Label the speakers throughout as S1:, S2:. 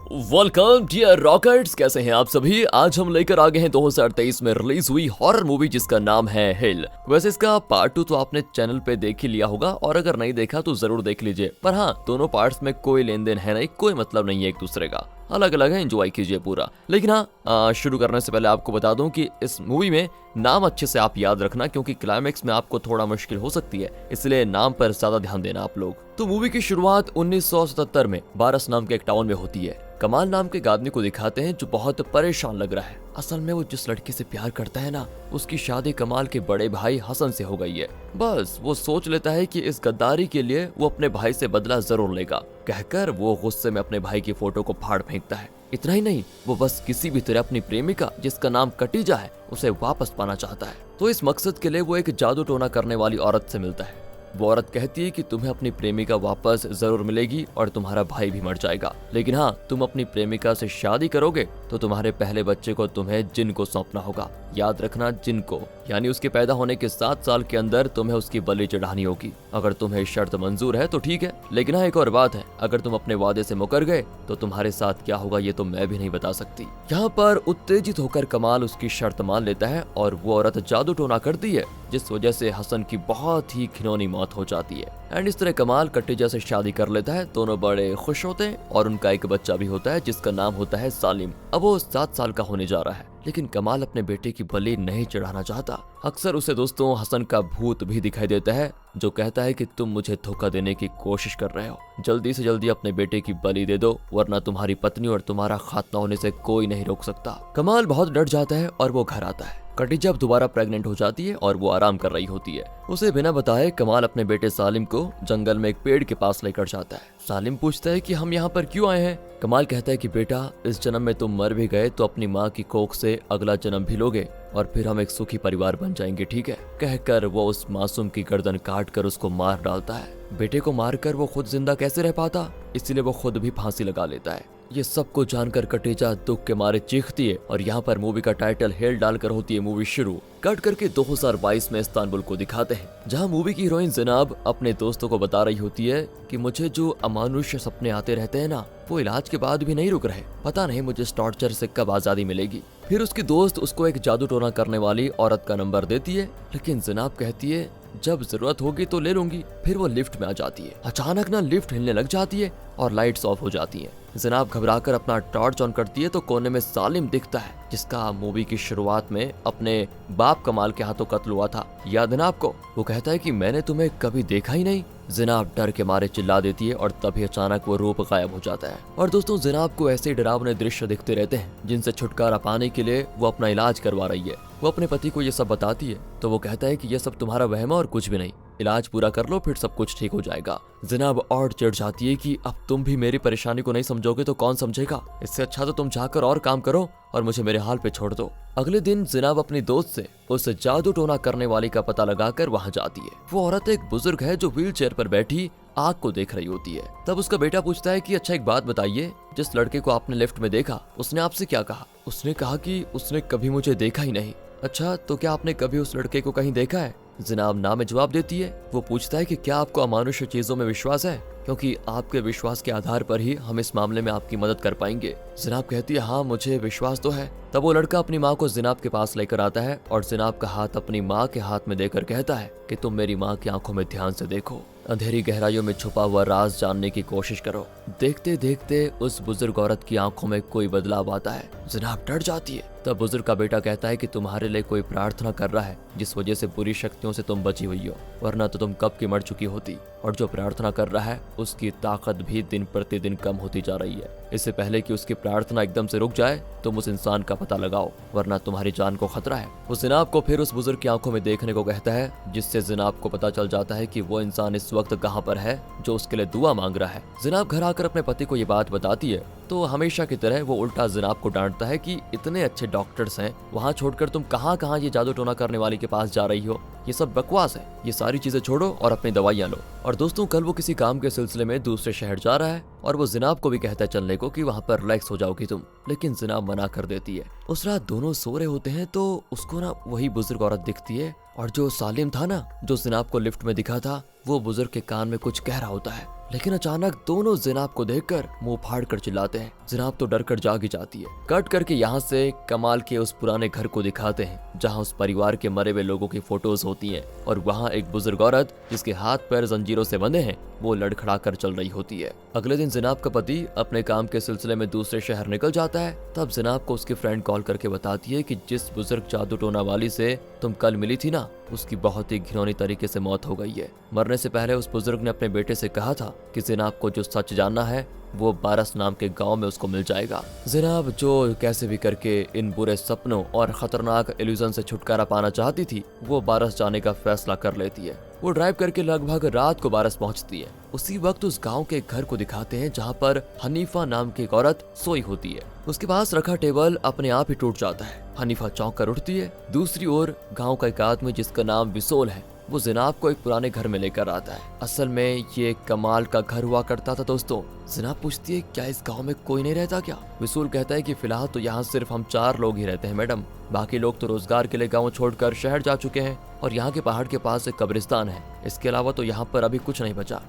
S1: Welcome dear rockets, कैसे हैं आप सभी। आज हम लेकर आ गए हैं 2023 में रिलीज हुई हॉरर मूवी जिसका नाम है हिल। वैसे इसका पार्ट 2 तो आपने चैनल पे देख ही लिया होगा और अगर नहीं देखा तो जरूर देख लीजिए। पर हाँ, दोनों पार्ट्स में कोई लेन देन है नहीं, कोई मतलब नहीं है एक दूसरे का, अलग अलग है, एंजॉय कीजिए पूरा। लेकिन हाँ, शुरू करने से पहले आपको बता दूं कि इस मूवी में नाम अच्छे से आप याद रखना क्योंकि क्लाइमेक्स में आपको थोड़ा मुश्किल हो सकती है, इसलिए नाम पर ज्यादा ध्यान देना आप लोग। तो मूवी की शुरुआत 1977 में बारस नाम के एक टाउन में होती है। कमाल नाम के एक आदमी को दिखाते हैं जो बहुत परेशान लग रहा है। असल में वो जिस लड़की से प्यार करता है ना, उसकी शादी कमाल के बड़े भाई हसन से हो गई है। बस वो सोच लेता है कि इस गद्दारी के लिए वो अपने भाई से बदला जरूर लेगा, कहकर वो गुस्से में अपने भाई की फोटो को फाड़ फेंकता है। इतना ही नहीं, वो बस किसी भी तरह अपनी प्रेमिका जिसका नाम कटीजा है उसे वापस पाना चाहता है। तो इस मकसद के लिए वो एक जादू टोना करने वाली औरत से मिलता है। वो औरत कहती है कि तुम्हें अपनी प्रेमिका वापस जरूर मिलेगी और तुम्हारा भाई भी मर जाएगा, लेकिन हाँ, तुम अपनी प्रेमिका से शादी करोगे तो तुम्हारे पहले बच्चे को तुम्हें जिन को सौंपना होगा। याद रखना, जिन को, यानी उसके पैदा होने के 7 साल के अंदर तुम्हें उसकी बलि चढ़ानी होगी। अगर तुम्हें शर्त मंजूर है तो ठीक है, लेकिन हाँ, एक और बात है, अगर तुम अपने वादे से मुकर गए तो तुम्हारे साथ क्या होगा ये तो मैं भी नहीं बता सकती। यहाँ पर उत्तेजित होकर कमाल उसकी शर्त मान लेता है और वो औरत जादू टोना करती है, जिस वजह से हसन की बहुत ही घिनौनी मौत हो जाती है। एंड इस तरह कमाल कटीजा से शादी कर लेता है। दोनों बड़े खुश होते हैं और उनका एक बच्चा भी होता है जिसका नाम होता है सालिम। अब वो 7 साल का होने जा रहा है, लेकिन कमाल अपने बेटे की बलि नहीं चढ़ाना चाहता। अक्सर उसे दोस्तों हसन का भूत भी दिखाई देता है जो कहता है कि तुम मुझे धोखा देने की कोशिश कर रहे हो, जल्दी से जल्दी अपने बेटे की बलि दे दो वरना तुम्हारी पत्नी और तुम्हारा खात्मा होने से कोई नहीं रोक सकता। कमाल बहुत डर जाता है और वो घर आता है। कटीजा दोबारा प्रेग्नेंट हो जाती है और वो आराम कर रही होती है। उसे बिना बताए कमाल अपने बेटे सालिम को जंगल में एक पेड़ के पास लेकर जाता है। सालिम पूछता है कि हम यहाँ पर क्यों आए हैं। कमाल कहता है कि बेटा, इस जन्म में तुम मर भी गए तो अपनी माँ की कोख से अगला जन्म भी लोगे और फिर हम एक सुखी परिवार बन जाएंगे, ठीक है। कहकर वो उस मासूम की गर्दन काट कर उसको मार डालता है। बेटे को मारकर वो खुद जिंदा कैसे रह पाता, इसलिए वो खुद भी फांसी लगा लेता है। ये सब को जानकर कटीजा दुख के मारे चीखती है और यहाँ पर मूवी का टाइटल हेल डालकर होती है मूवी शुरू। कट करके 2022 में इस्तांबुल को दिखाते हैं, जहाँ मूवी की हीरोइन जनाब अपने दोस्तों को बता रही होती है कि मुझे जो अमानुष्य सपने आते रहते हैं ना, वो इलाज के बाद भी नहीं रुक रहे। पता नहीं मुझे इस टॉर्चर से कब आजादी मिलेगी। फिर उसकी दोस्त उसको एक जादू टोना करने वाली औरत का नंबर देती है, लेकिन जनाब कहती है जब जरूरत होगी तो ले लूंगी। फिर वो लिफ्ट में आ जाती है। अचानक ना लिफ्ट हिलने लग जाती है और लाइट्स ऑफ हो जाती हैं। जनाब घबराकर अपना टॉर्च ऑन करती है तो कोने में सालिम दिखता है, जिसका मूवी की शुरुआत में अपने बाप कमाल के हाथों कत्ल हुआ था। याद है ना आपको? वो कहता है कि मैंने तुम्हें कभी देखा ही नहीं। जनाब डर के मारे चिल्ला देती है और तभी अचानक वो रूप गायब हो जाता है। और दोस्तों, जनाब को ऐसे डरावने दृश्य दिखते रहते हैं जिनसे छुटकारा पाने के लिए वो अपना इलाज करवा रही है। वो अपने पति को ये सब बताती है तो वो कहता है कि ये सब तुम्हारा वहम है और कुछ भी नहीं, इलाज पूरा कर लो फिर सब कुछ ठीक हो जाएगा। जनाब और चिढ़ जाती है कि अब तुम भी मेरी परेशानी को नहीं समझोगे तो कौन समझेगा, इससे अच्छा तो तुम जाकर और काम करो और मुझे मेरे हाल पे छोड़ दो। अगले दिन जनाब अपनी दोस्त से उस जादू टोना करने वाली का पता लगाकर वहाँ जाती है। वो औरत एक बुजुर्ग है जो व्हील चेयर पर बैठी आग को देख रही होती है। तब उसका बेटा पूछता है कि अच्छा एक बात बताइए, जिस लड़के को आपने लिफ्ट में देखा उसने आपसे क्या कहा? उसने कहा कि उसने कभी मुझे देखा ही नहीं। अच्छा, तो क्या आपने कभी उस लड़के को कहीं देखा है? जनाब ना में जवाब देती है। वो पूछता है कि क्या आपको अमानुष्य चीजों में विश्वास है, क्योंकि आपके विश्वास के आधार पर ही हम इस मामले में आपकी मदद कर पाएंगे। जनाब कहती है हाँ, मुझे विश्वास तो है। तब वो लड़का अपनी माँ को जनाब के पास लेकर आता है और जनाब का हाथ अपनी माँ के हाथ में देकर कहता है कि तुम मेरी माँ की आंखों में ध्यान से देखो, अंधेरी गहराइयों में छुपा हुआ राज जानने की कोशिश करो। देखते देखते उस बुजुर्ग औरत की आंखों में कोई बदलाव आता है। जनाब डर जाती है। तब बुजुर्ग का बेटा कहता है कि तुम्हारे लिए कोई प्रार्थना कर रहा है जिस वजह से बुरी शक्तियों से तुम बची हुई हो, वरना तो तुम कब की मर चुकी होती। और जो प्रार्थना कर रहा है उसकी ताकत भी दिन प्रतिदिन कम होती जा रही है। इससे पहले कि उसकी प्रार्थना एकदम से रुक जाए तुम उस इंसान का पता लगाओ, वरना तुम्हारी जान को खतरा है। वो जनाब को फिर उस बुजुर्ग की आंखों में देखने को कहता है, जिससे जनाब को पता चल जाता है कि वो इंसान इस वक्त कहाँ पर है जो उसके लिए दुआ मांग रहा है। जनाब घर आकर अपने पति को ये बात बताती है तो हमेशा की तरह वो उल्टा जनाब को डांटता है कि इतने अच्छे डॉक्टर्स हैं, वहाँ छोड़कर तुम कहाँ ये जादू टोना करने वाले के पास जा रही हो, ये सब बकवास है, ये सारी चीजें छोड़ो और अपनी दवाइयाँ लो। और दोस्तों, कल वो किसी काम के सिलसिले में दूसरे शहर जा रहा है और वो जिनाब को भी कहता है चलने को कि वहाँ पर रिलैक्स हो जाओगी तुम, लेकिन जिनाब मना कर देती है। उस रात दोनों सो रहे होते हैं तो उसको ना वही बुजुर्ग औरत दिखती है, और जो सालिम था ना, जो जिनाब को लिफ्ट में दिखा था, वो बुजुर्ग के कान में कुछ कह रहा होता है। लेकिन अचानक दोनों जिनाब को देखकर मुंह फाड़ कर चिल्लाते हैं। जिनाब तो डर कर जाग ही जाती है। कट करके यहाँ से कमाल के उस पुराने घर को दिखाते हैं जहाँ उस परिवार के मरे हुए लोगों की फोटोज होती हैं, और वहाँ एक बुजुर्ग औरत जिसके हाथ पैर जंजीरों से बंधे हैं वो लड़खड़ा कर चल रही होती है। अगले दिन जिनाब का पति अपने काम के सिलसिले में दूसरे शहर निकल जाता है। तब जिनाब को उसकी फ्रेंड कॉल करके बताती है कि जिस बुजुर्ग जादू टोना वाली से तुम कल मिली थी ना, उसकी बहुत ही घिनौनी तरीके से मौत हो गई है। मरने से पहले उस बुजुर्ग ने अपने बेटे से कहा था कि जिनाब को जो सच जानना है वो बारस नाम के गांव में उसको मिल जाएगा। जिनाब जो कैसे भी करके इन बुरे सपनों और खतरनाक इल्यूजन से छुटकारा पाना चाहती थी, वो बारस जाने का फैसला कर लेती है। वो ड्राइव करके लगभग रात को बारस पहुंचती है। उसी वक्त उस गांव के घर को दिखाते हैं जहां पर हनीफा नाम की एक औरत सोई होती है। उसके पास रखा टेबल अपने आप ही टूट जाता है। हनीफा चौंक कर उठती है। दूसरी ओर गांव का एक आदमी जिसका नाम विसोल है, वो जिनाब को एक पुराने घर में लेकर आता है। असल में ये कमाल का घर हुआ करता था दोस्तों। जिनाब पूछती है क्या इस गांव में कोई नहीं रहता क्या? विसूल कहता है कि फिलहाल तो यहाँ सिर्फ हम 4 लोग ही रहते हैं मैडम, बाकी लोग तो रोजगार के लिए गाँव छोड़कर शहर जा चुके हैं, और यहाँ के पहाड़ के पास एक कब्रिस्तान है। इसके अलावा तो यहाँ पर अभी कुछ नहीं बचा।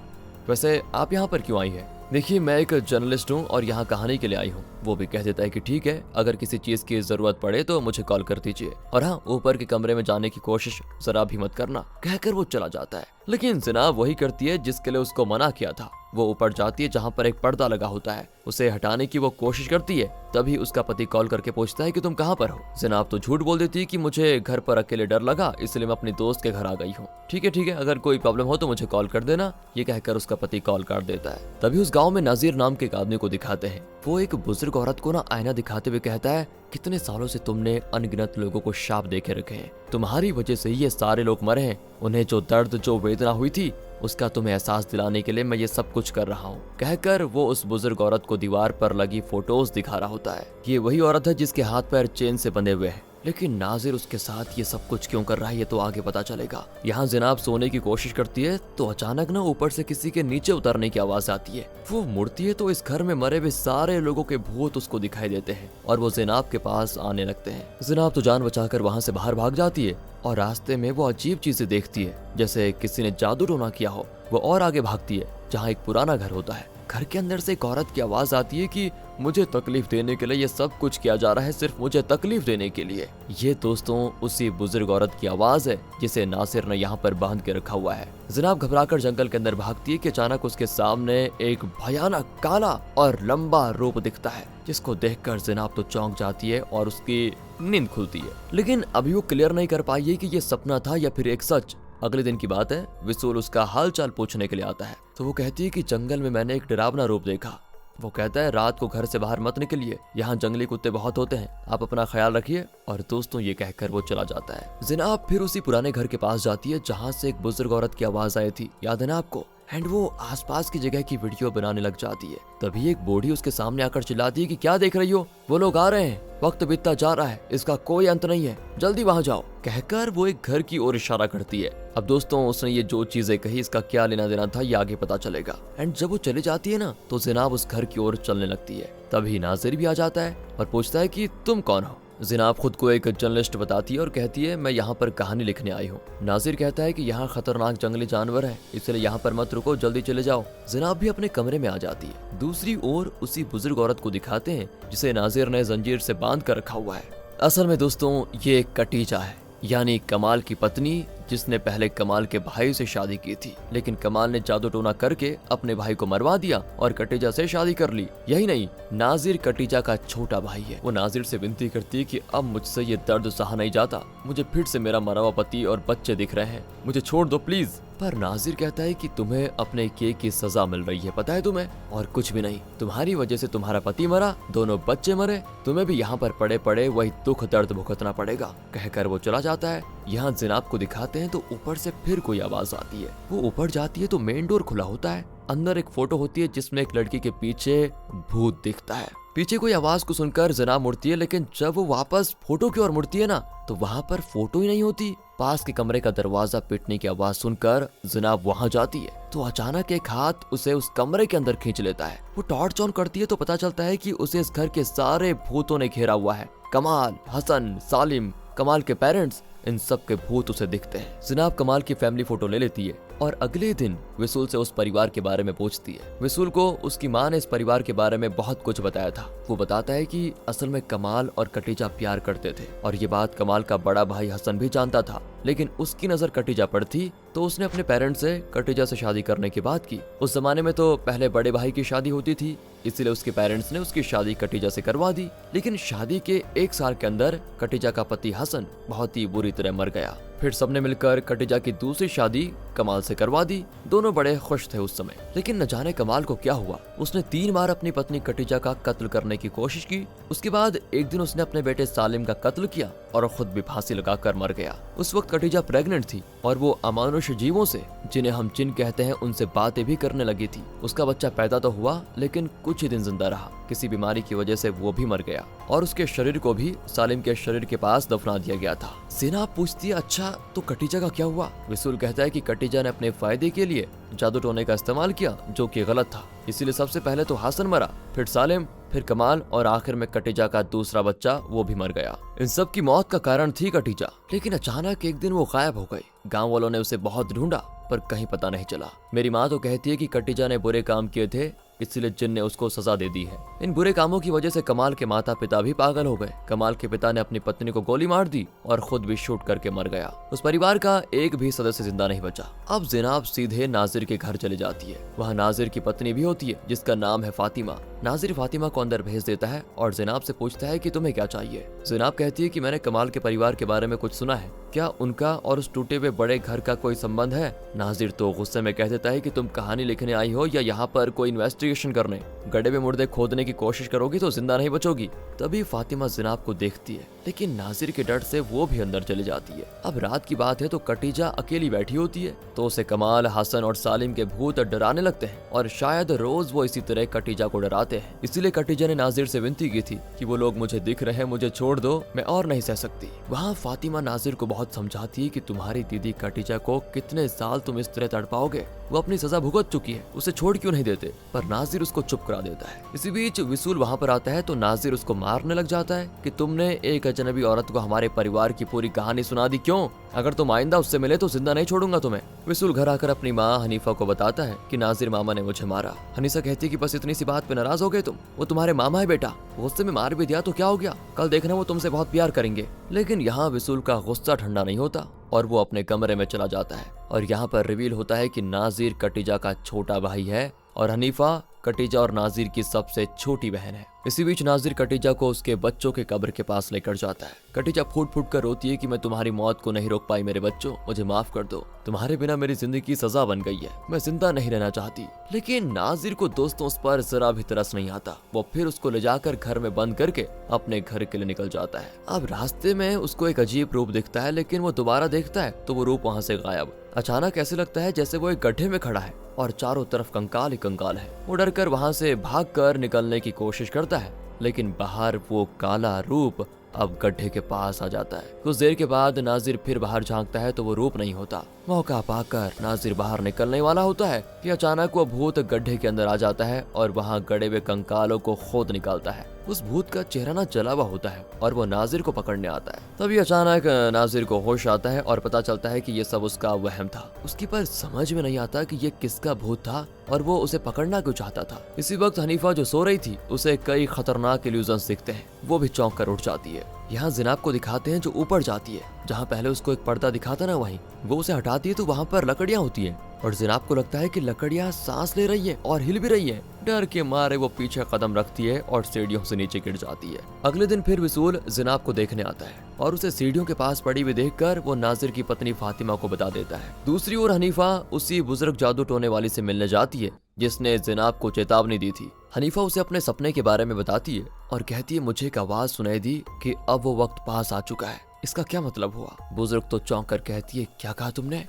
S1: वैसे आप यहाँ पर क्यों आई है? देखिए मैं एक जर्नलिस्ट हूँ और यहाँ कहानी के लिए आई हूँ। वो भी कह देता है कि ठीक है, अगर किसी चीज की जरूरत पड़े तो मुझे कॉल कर दीजिए, और हाँ ऊपर के कमरे में जाने की कोशिश जरा भी मत करना, कहकर वो चला जाता है। लेकिन जिनाब वही करती है जिसके लिए उसको मना किया था। वो ऊपर जाती है जहाँ पर एक पर्दा लगा होता है। उसे हटाने की वो कोशिश करती है। तभी उसका पति कॉल करके पूछता है कि तुम कहाँ पर हो? जिनाब तो झूठ बोल देती है कि मुझे घर पर अकेले डर लगा, इसलिए मैं अपनी दोस्त के घर आ गई हूँ। ठीक है, अगर कोई प्रॉब्लम हो तो मुझे कॉल कर देना, ये कहकर उसका पति कॉल काट देता है। तभी उस गाँव में नाजिर नाम के एक आदमी को दिखाते हैं। वो एक बुजुर्ग औरत को ना आईना दिखाते हुए कहता है कितने सालों से तुमने अनगिनत लोगों को शाप देके रखे हैं, तुम्हारी वजह से ही ये सारे लोग मरे हैं। उन्हें जो दर्द जो वेदना हुई थी उसका तुम्हें एहसास दिलाने के लिए मैं ये सब कुछ कर रहा हूँ, कहकर वो उस बुजुर्ग औरत को दीवार पर लगी फोटोज दिखा रहा होता है। ये वही औरत है जिसके हाथ पैर चेन से बंधे हुए हैं। लेकिन नाजिर उसके साथ ये सब कुछ क्यों कर रहा है ये तो आगे पता चलेगा। यहाँ जिनाब सोने की कोशिश करती है तो अचानक ना ऊपर से किसी के नीचे उतरने की आवाज आती है। वो मुड़ती है तो इस घर में मरे हुए सारे लोगों के भूत उसको दिखाई देते हैं और वो जिनाब के पास आने लगते हैं। जिनाब तो जान बचाकर वहाँ से बाहर भाग जाती है और रास्ते में वो अजीब चीजें देखती है जैसे किसी ने जादू टोना किया हो। वो और आगे भागती है जहाँ एक पुराना घर होता है। घर के अंदर से एक औरत की आवाज आती है कि मुझे तकलीफ देने के लिए ये सब कुछ किया जा रहा है, सिर्फ मुझे तकलीफ देने के लिए। ये दोस्तों उसी बुजुर्ग औरत की आवाज है जिसे नासिर ने यहाँ पर बांध के रखा हुआ है। जिनाब घबराकर जंगल के अंदर भागती है कि अचानक उसके सामने एक भयानक काला और लंबा रूप दिखता है, जिसको देखकर जिनाब तो चौंक जाती है और उसकी नींद खुलती है। लेकिन अभी वो क्लियर नहीं कर पाई है कि ये सपना था या फिर एक सच। अगले दिन की बात है, विसूल उसका हाल चाल पूछने के लिए आता है तो वो कहती है कि जंगल में मैंने एक डरावना रूप देखा। वो कहता है रात को घर से बाहर मत निकलिए, यहाँ जंगली कुत्ते बहुत होते हैं, आप अपना ख्याल रखिए। और दोस्तों ये कहकर वो चला जाता है। जिनाब फिर उसी पुराने घर के पास जाती है जहाँ से एक बुजुर्ग औरत की आवाज आई थी, याद है ना आपको? एंड वो आसपास की जगह की वीडियो बनाने लग जाती है। तभी एक बूढ़ी उसके सामने आकर चिल्लाती है कि क्या देख रही हो, वो लोग आ रहे हैं, वक्त बीतता जा रहा है, इसका कोई अंत नहीं है, जल्दी वहां जाओ, कहकर वो एक घर की ओर इशारा करती है। अब दोस्तों उसने ये जो चीजें कही इसका क्या लेना देना था ये आगे पता चलेगा। एंड जब वो चली जाती है ना तो जिनाब उस घर की ओर चलने लगती है। तभी नाजिर भी आ जाता है और पूछता है कि तुम कौन हो? जिनाब खुद को एक जर्नलिस्ट बताती है और कहती है मैं यहाँ पर कहानी लिखने आई हूँ। नाजिर कहता है कि यहाँ खतरनाक जंगली जानवर है, इसलिए यहाँ पर मत रुको, जल्दी चले जाओ। जिनाब भी अपने कमरे में आ जाती है। दूसरी ओर उसी बुजुर्ग औरत को दिखाते हैं जिसे नाजिर ने जंजीर से बांध कर रखा हुआ है। असल में दोस्तों ये कटीजा है, यानी कमाल की पत्नी, जिसने पहले कमाल के भाई से शादी की थी, लेकिन कमाल ने जादू टोना करके अपने भाई को मरवा दिया और कटीजा से शादी कर ली। यही नहीं, नाजिर कटीजा का छोटा भाई है। वो नाजिर से विनती करती है कि अब मुझसे ये दर्द सहा नहीं जाता, मुझे फिर से मेरा मरा हुआ पति और बच्चे दिख रहे हैं, मुझे छोड़ दो प्लीज। पर नाजिर कहता है कि तुम्हें अपने किए की सजा मिल रही है, पता है तुम्हें, और कुछ भी नहीं, तुम्हारी वजह से तुम्हारा पति मरा, दोनों बच्चे मरे, तुम्हें भी यहाँ पर पड़े पड़े वही दुख दर्द भुगतना पड़ेगा, कहकर वो चला जाता है। यहाँ जिनाब को दिखाते हैं तो ऊपर से फिर कोई आवाज आती है। वो ऊपर जाती है तो मेन डोर खुला होता है। अंदर एक फोटो होती है जिसमें एक लड़की के पीछे भूत दिखता है। पीछे कोई आवाज को सुनकर जिनाब मुड़ती है, लेकिन जब वो वापस फोटो की ओर मुड़ती है ना तो वहाँ पर फोटो ही नहीं होती। पास के कमरे का दरवाजा पीटने की आवाज सुनकर जिनाब वहाँ जाती है तो अचानक एक हाथ उसे उस कमरे के अंदर खींच लेता है। वो टॉर्च ऑन करती है तो पता चलता है कि उसे इस घर के सारे भूतों ने घेरा हुआ है। कमाल, हसन, सालिम, कमाल के पेरेंट्स, इन सब के भूत उसे दिखते हैं। जिनाब कमाल की फैमिली फोटो ले लेती है और अगले दिन विसूल से उस परिवार के बारे में पूछती है। विसूल को उसकी माँ ने इस परिवार के बारे में बहुत कुछ बताया था। वो बताता है कि असल में कमाल और कटीजा प्यार करते थे और ये बात कमाल का बड़ा भाई हसन भी जानता था, लेकिन उसकी नजर कटीजा पर थी तो उसने अपने पेरेंट्स से कटीजा से शादी करने की बात की। उस जमाने में तो पहले बड़े भाई की शादी होती थी, इसलिए उसके पेरेंट्स ने उसकी शादी कटीजा से करवा दी। लेकिन शादी के 1 साल के अंदर कटीजा का पति हसन बहुत ही बुरी तरह मर गया। फिर सबने मिलकर कटीजा की दूसरी शादी कमाल से करवा दी। दोनों बड़े खुश थे उस समय, लेकिन न जाने कमाल को क्या हुआ। उसने 3 बार अपनी पत्नी कटीजा का कत्ल करने की कोशिश की। उसके बाद एक दिन उसने अपने बेटे सालिम का कत्ल किया और खुद भी फांसी लगाकर मर गया। उस वक्त कटीजा प्रेग्नेंट थी और वो अमानुष जीवों से, जिन्हें हम जिन कहते हैं, उनसे बातें भी करने लगी थी। उसका बच्चा पैदा तो हुआ लेकिन कुछ ही दिन जिंदा रहा। किसी बीमारी की वजह से वो भी मर गया और उसके शरीर को भी सालिम के शरीर के पास दफना दिया गया था। जिनाब पूछती है, अच्छा तो कटीजा का क्या हुआ? विसूल कहता है कि कटीजा ने अपने फायदे के लिए जादू टोने का इस्तेमाल किया, जो कि गलत था। इसीलिए सबसे पहले तो हसन मरा, फिर सालिम, फिर कमाल और आखिर में कटीजा का दूसरा बच्चा वो भी मर गया। इन सब की मौत का कारण थी कटीजा, लेकिन अचानक एक दिन वो गायब हो गई। गांव वालों ने उसे बहुत ढूंढा पर कहीं पता नहीं चला। मेरी माँ तो कहती है कि कटीजा ने बुरे काम किए थे, इसलिए जिन ने उसको सजा दे दी है। इन बुरे कामों की वजह से कमाल के माता पिता भी पागल हो गए। कमाल के पिता ने अपनी पत्नी को गोली मार दी और खुद भी शूट करके मर गया। उस परिवार का एक भी सदस्य जिंदा नहीं बचा। अब जिनाब सीधे नाजिर के घर चले जाती है। वहाँ नाजिर की पत्नी भी होती है जिसका नाम है फातिमा। नाजिर फातिमा को अंदर भेज देता है और जिनाब से पूछता है कि तुम्हें क्या चाहिए। जिनाब कहती है कि मैंने कमाल के परिवार के बारे में कुछ सुना है, क्या उनका और उस टूटे हुए बड़े घर का कोई संबंध है? नाजिर तो गुस्से में कह देता है कि तुम कहानी लिखने आई हो या यहाँ पर कोई इन्वेस्टिगेशन करने? गड्ढे में मुर्दे खोदने की कोशिश करोगी तो जिंदा नहीं बचोगी। तभी फातिमा जिनाब को देखती है, लेकिन नाजिर के डर से वो भी अंदर चली जाती है। अब रात की बात है तो कटीजा अकेली बैठी होती है तो उसे कमाल, हसन और सालिम के भूत डराने लगते हैं और शायद रोज वो इसी तरह कटीजा को डराते हैं। इसीलिए कटीजा ने नाजिर से विनती की थी कि वो लोग मुझे दिख रहे हैं, मुझे छोड़ दो, मैं और नहीं सह सकती। वहाँ फातिमा नाजिर को बहुत समझाती है कि तुम्हारी दीदी कटीजा को कितने साल तुम इस तरह तड़पाओगे, वो अपनी सजा भुगत चुकी है, उसे छोड़ क्यों नहीं देते? पर नाजिर उसको चुप करा देता है। इसी बीच विसूल वहाँ पर आता है तो नाजिर उसको मारने लग जाता है कि तुमने एक अजनबी औरत को हमारे परिवार की पूरी कहानी सुना दी, क्यों? अगर तुम आइंदा उससे मिले तो जिंदा नहीं छोड़ूंगा तुम्हें। विसूल घर आकर अपनी माँ हनीफा को बताता है कि नाजिर मामा ने मुझे मारा। हनीसा कहती है कि बस इतनी सी बात पे नाराज हो गए तुम? वो तुम्हारे मामा है बेटा, गुस्से में मार भी दिया तो क्या हो गया, कल देखना वो तुमसे बहुत प्यार करेंगे। लेकिन यहाँ विसूल का गुस्सा ठंडा नहीं होता और वो अपने कमरे में चला जाता है और यहाँ पर रिवील होता है कि नाजिर कटीजा का छोटा भाई है और हनीफा कटीजा और नाजिर की सबसे छोटी बहन है। इसी बीच नाजिर कटीजा को उसके बच्चों के कब्र के पास लेकर जाता है। कटीजा फूट फूट कर रोती है कि मैं तुम्हारी मौत को नहीं रोक पाई मेरे बच्चों, मुझे माफ कर दो, तुम्हारे बिना मेरी जिंदगी की सजा बन गई है, मैं जिंदा नहीं रहना चाहती। लेकिन नाजिर को दोस्तों उस पर जरा भी तरस नहीं आता। वो फिर उसको ले जाकर घर में बंद करके अपने घर के लिए निकल जाता है। अब रास्ते में उसको एक अजीब रूप दिखता है, लेकिन वो दोबारा देखता है तो वो रूप वहाँ से गायब। अचानक ऐसे लगता है जैसे वो एक गड्ढे में खड़ा है और चारों तरफ कंकाल ही कंकाल है। वो डरकर वहाँ से भागकर निकलने की कोशिश करता है, लेकिन बाहर वो काला रूप अब गड्ढे के पास आ जाता है। कुछ देर के बाद नाजिर फिर बाहर झांकता है तो वो रूप नहीं होता। मौका पाकर नाजिर बाहर निकलने वाला होता है कि अचानक वो भूत गड्ढे के अंदर आ जाता है और वहाँ गड़े हुए कंकालों को खोद निकालता है। उस भूत का चेहरा ना जला हुआ होता है और वो नाजिर को पकड़ने आता है। तभी अचानक नाजिर को होश आता है और पता चलता है कि ये सब उसका वहम था। उसकी पर समझ में नहीं आता कि ये किसका भूत था और वो उसे पकड़ना क्यों चाहता था। इसी वक्त हनीफा जो सो रही थी उसे कई खतरनाक इल्यूजन्स दिखते हैं, वो भी चौंक कर उठ जाती है। यहाँ जिनाब को दिखाते हैं जो ऊपर जाती है, जहाँ पहले उसको एक पर्दा दिखाता ना वहीं वो उसे हटाती है तो वहाँ पर लकड़ियाँ होती है और जिनाब को लगता है कि लकड़ियाँ सांस ले रही है और हिल भी रही है। डर के मारे वो पीछे कदम रखती है और सीढ़ियों से नीचे गिर जाती है। अगले दिन फिर विसूल जिनाब को देखने आता है और उसे सीढ़ियों के पास पड़ी हुई देखकर वो नाजिर की पत्नी फातिमा को बता देता है। दूसरी ओर हनीफा उसी बुजुर्ग जादू टोने वाली से मिलने जाती है जिसने जिनाब को चेतावनी दी थी। हनीफा उसे अपने सपने के बारे में बताती है और कहती है मुझे एक आवाज सुनाई दी कि अब वो वक्त पास आ चुका है, इसका क्या मतलब हुआ? बुजुर्ग तो चौंक कर कहती है क्या कहा तुमने?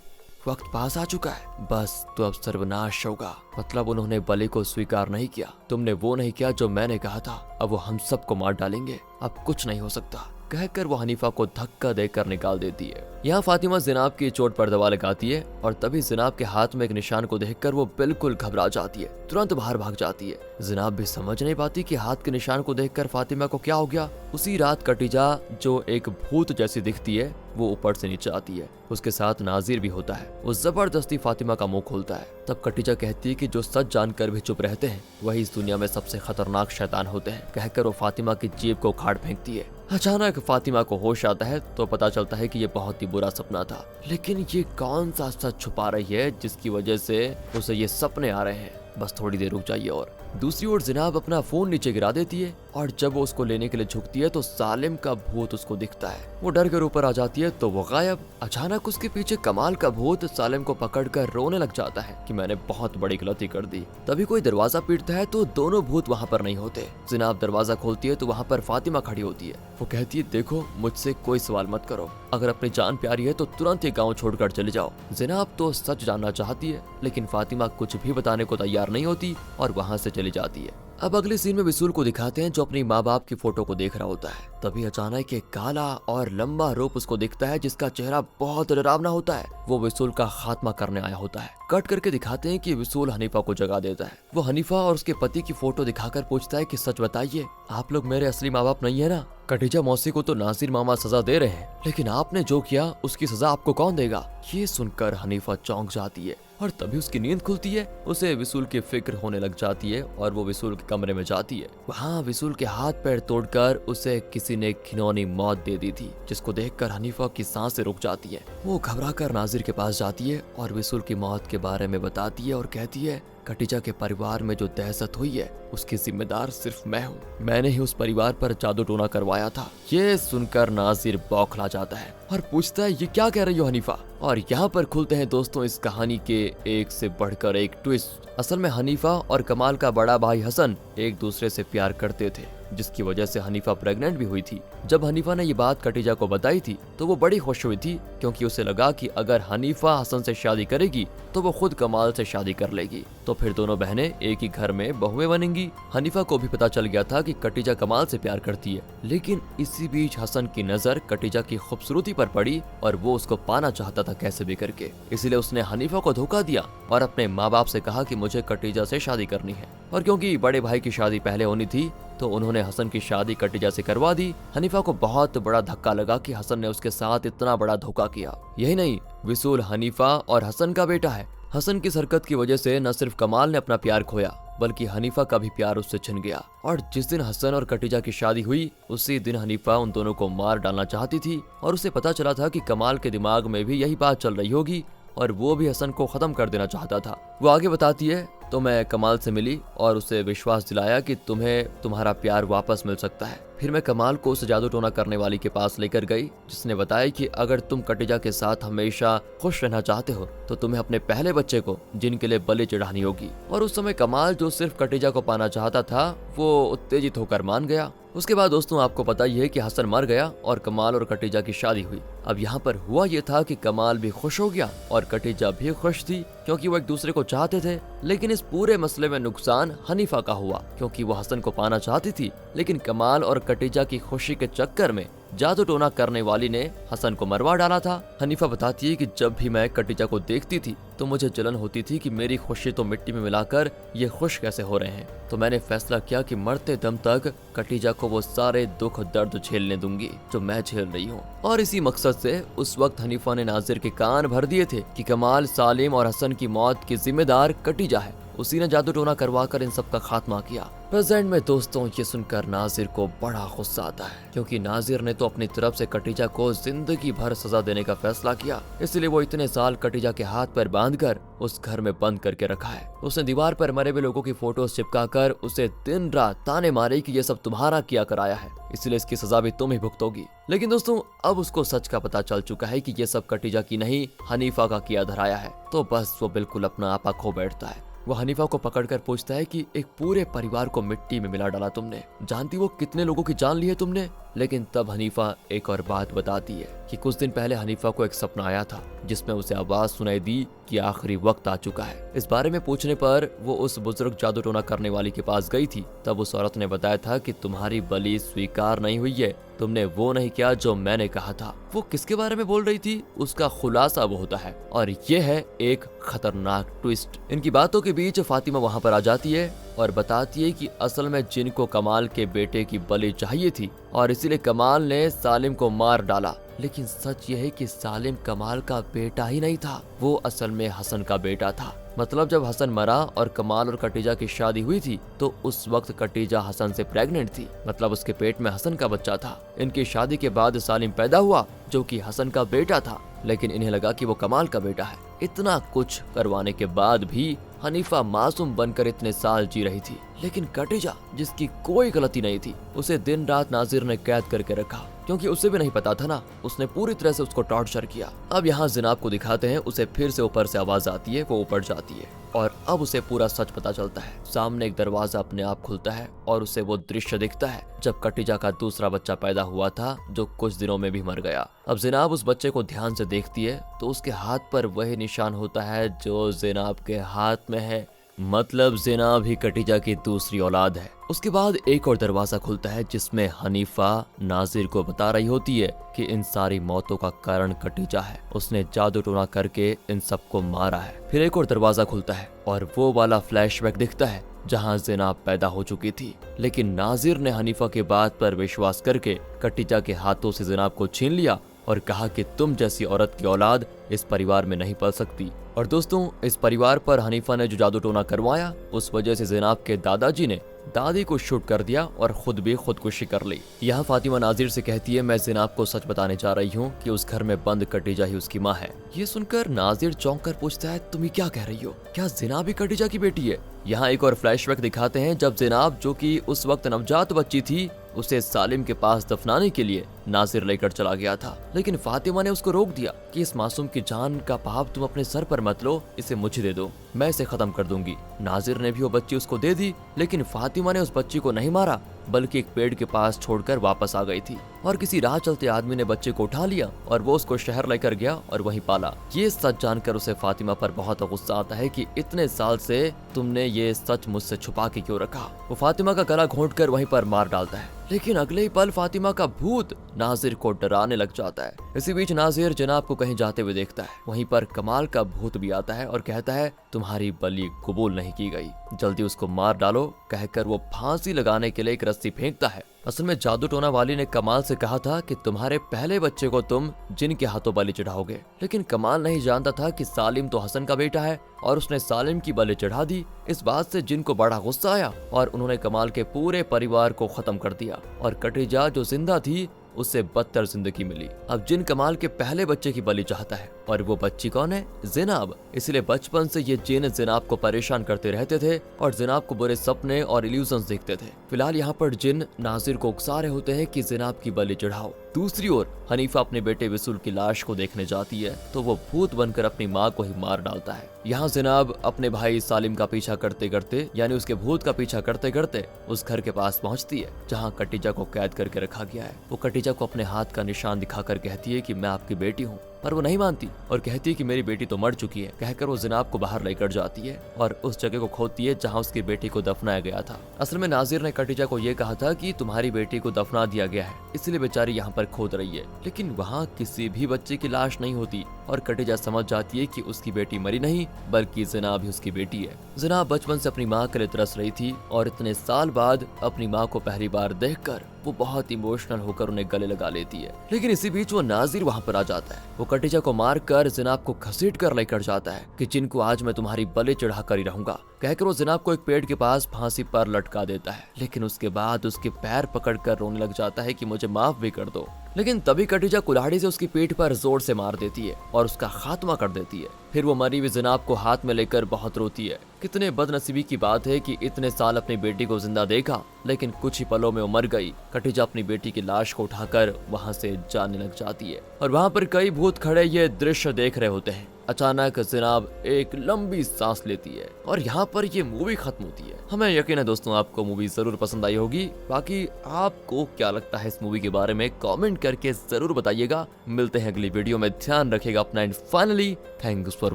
S1: वक्त पास आ चुका है, बस तो अब सर्वनाश होगा। मतलब उन्होंने बलि को स्वीकार नहीं किया, तुमने वो नहीं किया जो मैंने कहा था, अब वो हम सबको मार डालेंगे, अब कुछ नहीं हो सकता। कहकर वो हनीफा को धक्का देकर निकाल देती है। यहाँ फातिमा जिनाब की चोट पर दवा लगाती है और तभी जिनाब के हाथ में एक निशान को देखकर वो बिल्कुल घबरा जाती है, तुरंत बाहर भाग जाती है। जिनाब भी समझ नहीं पाती कि हाथ के निशान को देखकर फातिमा को क्या हो गया। उसी रात कटीजा, जो एक भूत जैसी दिखती है, वो ऊपर से नीचे आती है। उसके साथ नाजिर भी होता है। वो जबरदस्ती फातिमा का मुंह खोलता है। तब कटीजा कहती है कि जो सच जानकर भी चुप रहते हैं वही इस दुनिया में सबसे खतरनाक शैतान होते हैं। कहकर वो फातिमा की जेब को उखाड़ फेंकती है। अचानक फातिमा को होश आता है तो पता चलता है कि ये बहुत ही बुरा सपना था। लेकिन ये कौन सा सच छुपा रही है जिसकी वजह से उसे ये सपने आ रहे हैं। बस थोड़ी देर रुक जाइए। और दूसरी ओर जिनाब अपना फोन नीचे गिरा देती है और जब वो उसको लेने के लिए झुकती है तो सालिम का भूत उसको दिखता है। वो डर कर ऊपर आ जाती है तो वो गायब। अचानक उसके पीछे कमाल का भूत सालिम को पकड़कर रोने लग जाता है कि मैंने बहुत बड़ी गलती कर दी। तभी कोई दरवाजा पीटता है तो दोनों भूत वहाँ पर नहीं होते। जिनाब दरवाजा खोलती है तो वहाँ पर फातिमा खड़ी होती है। वो कहती है, देखो मुझसे कोई सवाल मत करो, अगर अपनी जान प्यारी है तो तुरंत ये गाँव छोड़कर चले जाओ। जिनाब तो सच जानना चाहती है लेकिन फातिमा कुछ भी बताने को तैयार नहीं होती और वहाँ से चली जाती है। अब अगले सीन में विसूल को दिखाते हैं जो अपनी माँ बाप की फोटो को देख रहा होता है। तभी अचानक एक काला और लंबा रूप उसको दिखता है जिसका चेहरा बहुत डरावना होता है। वो विसूल का खात्मा करने आया होता है। कट करके दिखाते हैं कि विसूल हनीफा को जगा देता है। वो हनीफा और उसके पति की फोटो दिखाकर पूछता है कि सच बताइए, आप लोग मेरे असली माँ बाप नहीं है ना? कटीजा मौसी को तो नासिर मामा सजा दे रहे हैं, लेकिन आपने जो किया उसकी सजा आपको कौन देगा? ये सुनकर हनीफा चौंक जाती है और तभी उसकी नींद खुलती है। उसे विसूल की फिक्र होने लग जाती है और वो विसूल के कमरे में जाती है। वहाँ विसूल के हाथ पैर तोड़कर उसे किसी ने घिनौनी मौत दे दी थी, जिसको देखकर हनीफा की सांसें रुक जाती है। वो घबराकर नाजिर के पास जाती है और विसूल की मौत के बारे में बताती है और कहती है, कटीजा के परिवार में जो दहशत हुई है उसकी जिम्मेदार सिर्फ मैं हूँ। मैंने ही उस परिवार पर जादू टोना करवाया था। ये सुनकर नाजिर बौखला जाता है और पूछता है, ये क्या कह रही हो हनीफा? और यहाँ पर खुलते हैं दोस्तों इस कहानी के एक से बढ़कर एक ट्विस्ट। असल में हनीफा और कमाल का बड़ा भाई हसन एक दूसरे से प्यार करते थे, जिसकी वजह से हनीफा प्रेग्नेंट भी हुई थी। जब हनीफा ने ये बात कटीजा को बताई थी तो वो बड़ी खुश हुई थी, क्योंकि उसे लगा कि अगर हनीफा हसन से शादी करेगी तो वो खुद कमाल से शादी कर लेगी, तो फिर दोनों बहनें एक ही घर में बहुएं बनेंगी। हनीफा को भी पता चल गया था कि कटीजा कमाल से प्यार करती है, लेकिन इसी बीच हसन की नजर कटीजा की खूबसूरती पर पड़ी और वो उसको पाना चाहता था कैसे भी करके। इसलिए उसने हनीफा को धोखा दिया और अपने माँ बाप से कहा कि मुझे कटीजा से शादी करनी है। और क्योंकि बड़े भाई की शादी पहले होनी थी तो उन्होंने हसन की शादी कटीजा से करवा दी। हनीफा को बहुत बड़ा धक्का लगा कि हसन ने उसके साथ इतना बड़ा धोखा किया। यही नहीं, विसूल हनीफा और हसन का बेटा है। हसन की हरकत की वजह से न सिर्फ कमाल ने अपना प्यार खोया बल्कि हनीफा का भी प्यार उससे छिन गया। और जिस दिन हसन और कटीजा की शादी हुई उसी दिन हनीफा उन दोनों को मार डालना चाहती थी और उसे पता चला था कि कमाल के दिमाग में भी यही बात चल रही होगी और वो भी हसन को खत्म कर देना चाहता था। वो आगे बताती है, तो मैं कमाल से मिली और उसे विश्वास दिलाया कि तुम्हें तुम्हारा प्यार वापस मिल सकता है। फिर मैं कमाल को उस जादू टोना करने वाली के पास लेकर गई, जिसने बताया कि अगर तुम कटीजा के साथ हमेशा खुश रहना चाहते हो तो तुम्हें अपने पहले बच्चे को जिनके लिए बलि चढ़ानी होगी। और उस समय कमाल जो सिर्फ कटीजा को पाना चाहता था वो उत्तेजित होकर मान गया। उसके बाद दोस्तों आपको पता ही है कि हसन मर गया और कमाल और कटीजा की शादी हुई। अब यहाँ पर हुआ ये था कि कमाल भी खुश हो गया और कटीजा भी खुश थी, क्योंकि वो एक दूसरे को चाहते थे। लेकिन इस पूरे मसले में नुकसान हनीफा का हुआ, क्योंकि वो हसन को पाना चाहती थी, लेकिन कमाल और कटीजा की खुशी के चक्कर में जादू टोना करने वाली ने हसन को मरवा डाला था। हनीफा बताती है कि जब भी मैं कटीजा को देखती थी तो मुझे जलन होती थी कि मेरी खुशी तो मिट्टी में मिलाकर ये खुश कैसे हो रहे हैं। तो मैंने फैसला किया कि मरते दम तक कटीजा को वो सारे दुख दर्द झेलने दूंगी जो मैं झेल रही हूँ। और इसी मकसद से उस वक्त हनीफा ने नाजिर के कान भर दिए थे कि कमाल, सालिम और हसन की मौत की जिम्मेदार कटीजा है। उसी ने जादू टोना करवाकर इन सब का खात्मा किया। प्रेजेंट में दोस्तों ये सुनकर नाजिर को बड़ा गुस्सा आता है, क्योंकि नाजिर ने तो अपनी तरफ से कटीजा को जिंदगी भर सजा देने का फैसला किया। इसलिए वो इतने साल कटीजा के हाथ पर बांधकर उस घर में बंद करके रखा है। उसने दीवार पर मरे हुए लोगों की फोटोज चिपकाकर उसे दिन रात ताने मारे कि ये सब तुम्हारा किया कराया है, इसलिए इसकी सजा भी तुम ही भुगतोगी। लेकिन दोस्तों अब उसको सच का पता चल चुका है कि ये सब कटीजा की नहीं हनीफा का किया धराया है। तो बस वो बिल्कुल अपना आपा खो बैठता है। वो हनीफा को पकड़कर पूछता है कि एक पूरे परिवार को मिट्टी में मिला डाला तुमने, जानती वो कितने लोगों की जान ली है तुमने? लेकिन तब हनीफा एक और बात बताती है कि कुछ दिन पहले हनीफा को एक सपना आया था जिसमें उसे आवाज सुनाई दी की आखिरी वक्त आ चुका है। इस बारे में पूछने पर वो उस बुजुर्ग जादू टोना करने वाली के पास गई थी। तब उस औरत ने बताया था कि तुम्हारी बलि स्वीकार नहीं हुई है, तुमने वो नहीं किया जो मैंने कहा था। वो किसके बारे में बोल रही थी उसका खुलासा वो होता है, और ये है एक खतरनाक ट्विस्ट। इनकी बातों के बीच फातिमा वहाँ पर आ जाती है और बताती है कि असल में जिनको कमाल के बेटे की बलि चाहिए थी और इसीलिए कमाल ने सालिम को मार डाला। लेकिन सच यह है कि सालिम कमाल का बेटा ही नहीं था, वो असल में हसन का बेटा था। मतलब जब हसन मरा और कमाल और कटीजा की शादी हुई थी तो उस वक्त कटीजा हसन से प्रेग्नेंट थी, मतलब उसके पेट में हसन का बच्चा था। इनकी शादी के बाद सालिम पैदा हुआ जो कि हसन का बेटा था, लेकिन इन्हें लगा कि वो कमाल का बेटा है। इतना कुछ करवाने के बाद भी हनीफा मासूम बनकर इतने साल जी रही थी, लेकिन कटीजा जिसकी कोई गलती नहीं थी उसे दिन रात नाजिर ने कैद करके रखा, क्योंकि उसे भी नहीं पता था ना, उसने पूरी तरह से उसको टॉर्चर किया। अब यहाँ जिनाब को दिखाते हैं, उसे फिर से ऊपर से आवाज आती है, वो ऊपर जाती है और अब उसे पूरा सच पता चलता है। सामने एक दरवाजा अपने आप खुलता है और उसे वो दृश्य दिखता है जब कटीजा का दूसरा बच्चा पैदा हुआ था जो कुछ दिनों में भी मर गया। अब जिनाब उस बच्चे को ध्यान से देखती है तो उसके हाथ पर वही निशान होता है जो जिनाब के हाथ में है, मतलब जिनाब ही कटीजा की दूसरी औलाद है। उसके बाद एक और दरवाजा खुलता है जिसमें हनीफा नाजिर को बता रही होती है कि इन सारी मौतों का कारण कटीजा है, उसने जादू टोना करके इन सबको मारा है। फिर एक और दरवाजा खुलता है और वो वाला फ्लैशबैक दिखता है जहां जिनाब पैदा हो चुकी थी, लेकिन नाजिर ने हनीफा के बात पर विश्वास करके कटीजा के हाथों से जिनाब को छीन लिया और कहा कि तुम जैसी औरत की औलाद इस परिवार में नहीं पल सकती। और दोस्तों, इस परिवार पर हनीफा ने जो जादू टोना करवाया उस वजह से जिनाब के दादाजी ने दादी को शूट कर दिया और खुद भी खुदकुशी कर ली। यहाँ फातिमा नाजिर से कहती है, मैं जिनाब को सच बताने जा रही हूँ कि उस घर में बंद कटीजा ही उसकी माँ है। ये सुनकर नाजिर चौंक कर पूछता है, तुम क्या कह रही हो, क्या जिनाब ही कटीजा की बेटी है? यहाँ एक और फ्लैशबैक दिखाते हैं जब जिनाब जो कि उस वक्त नवजात बच्ची थी उसे सालिम के पास दफनाने के लिए नाजिर लेकर चला गया था, लेकिन फातिमा ने उसको रोक दिया कि इस मासूम की जान का पाप तुम अपने सर पर मत लो, इसे मुझे दे दो, मैं इसे खत्म कर दूंगी। नाजिर ने भी वो बच्ची उसको दे दी, लेकिन फातिमा ने उस बच्ची को नहीं मारा बल्कि एक पेड़ के पास छोड़कर वापस आ गई थी और किसी राह चलते आदमी ने बच्चे को उठा लिया और वो उसको शहर लेकर गया और वहीं पाला। ये सच जानकर उसे फातिमा पर बहुत गुस्सा आता है कि इतने साल से तुमने ये सच मुझसे छुपा के क्यों रखा। वो फातिमा का गला घोंटकर वहीं पर मार डालता है, लेकिन अगले ही पल फातिमा का भूत नाजिर को डराने लग जाता है। इसी बीच नाजिर जनाब को कहीं जाते हुए देखता है, वहीं पर कमाल का भूत भी आता है और कहता है, तुम्हारी बलि कबूल नहीं की गई, जल्दी उसको मार डालो, कहकर वो फांसी लगाने के लिए एक रस्सी फेंकता है। असल में जादू टोना वाली ने कमाल से कहा था कि तुम्हारे पहले बच्चे को तुम जिन के हाथों बलि चढ़ाओगे, लेकिन कमाल नहीं जानता था कि सालिम तो हसन का बेटा है और उसने सालिम की बलि चढ़ा दी। इस बात से जिन को बड़ा गुस्सा आया और उन्होंने कमाल के पूरे परिवार को खत्म कर दिया और कटीजा जो जिंदा थी उससे बदतर जिंदगी मिली। अब जिन कमाल के पहले बच्चे की बलि चाहता है और वो बच्ची कौन है? जिनाब। इसलिए बचपन से ये जिन जिनाब को परेशान करते रहते थे और जिनाब को बुरे सपने और इल्यूजन्स दिखते थे। फिलहाल यहाँ पर जिन नाजिर को उकसा रहे होते हैं कि जिनाब की बलि चढ़ाओ। दूसरी ओर हनीफा अपने बेटे विसुल की लाश को देखने जाती है तो वो भूत बनकर अपनी माँ को ही मार डालता है। यहाँ जिनाब अपने भाई सालिम का पीछा करते करते यानी उसके भूत का पीछा करते करते उस घर के पास पहुँचती है जहाँ कटीजा को कैद करके रखा गया है। वो कटीजा को अपने हाथ का निशान दिखाकर कहती है कि मैं आपकी बेटी हूँ, पर वो नहीं मानती और कहती है कि मेरी बेटी तो मर चुकी है। कहकर वो जिनाब को बाहर लेकर जाती है और उस जगह को खोदती है जहाँ उसकी बेटी को दफनाया गया था। असल में नाजिर ने कटीजा को ये कहा था कि तुम्हारी बेटी को दफना दिया गया है, इसलिए बेचारी यहाँ पर खोद रही है, लेकिन वहाँ किसी भी बच्चे की लाश नहीं होती और कटीजा समझ जाती है कि उसकी बेटी मरी नहीं बल्कि जिनाब ही उसकी बेटी है। जिनाब बचपन से अपनी माँ के लिए तरस रही थी और इतने साल बाद अपनी माँ को पहली बार देखकर वो बहुत इमोशनल होकर उन्हें गले लगा लेती है। लेकिन इसी बीच वो नाजिर वहाँ पर आ जाता है। वो कटीजा को मारकर जिनाब को घसीट कर लेकर जाता है कि जिनको आज मैं तुम्हारी बलि चढ़ा कर ही रहूंगा, कहकर वो जिनाब को एक पेड़ के पास फांसी पर लटका देता है। लेकिन उसके बाद उसके पैर पकड़कर रोने लग जाता है कि मुझे माफ भी कर दो। लेकिन तभी कटीजा कुल्हाड़ी से उसकी पीठ पर जोर से मार देती है और उसका खात्मा कर देती है। फिर वो मरी हुई जिनाब को हाथ में लेकर बहुत रोती है। कितने बदनसीबी की बात है कि इतने साल अपनी बेटी को जिंदा देखा लेकिन कुछ ही पलों में वो मर गई। कटीजा अपनी बेटी की लाश को उठाकर वहां से जाने लग जाती है और वहां पर कई भूत खड़े ये दृश्य देख रहे होते हैं। अचानक जिनाब एक लंबी सांस लेती है और यहाँ पर ये मूवी खत्म होती है। हमें यकीन है दोस्तों आपको मूवी जरूर पसंद आई होगी। बाकी आपको क्या लगता है इस मूवी के बारे में कमेंट करके जरूर बताइएगा। मिलते हैं अगली वीडियो में, ध्यान रखिएगा अपना and finally thanks for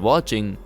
S1: watching.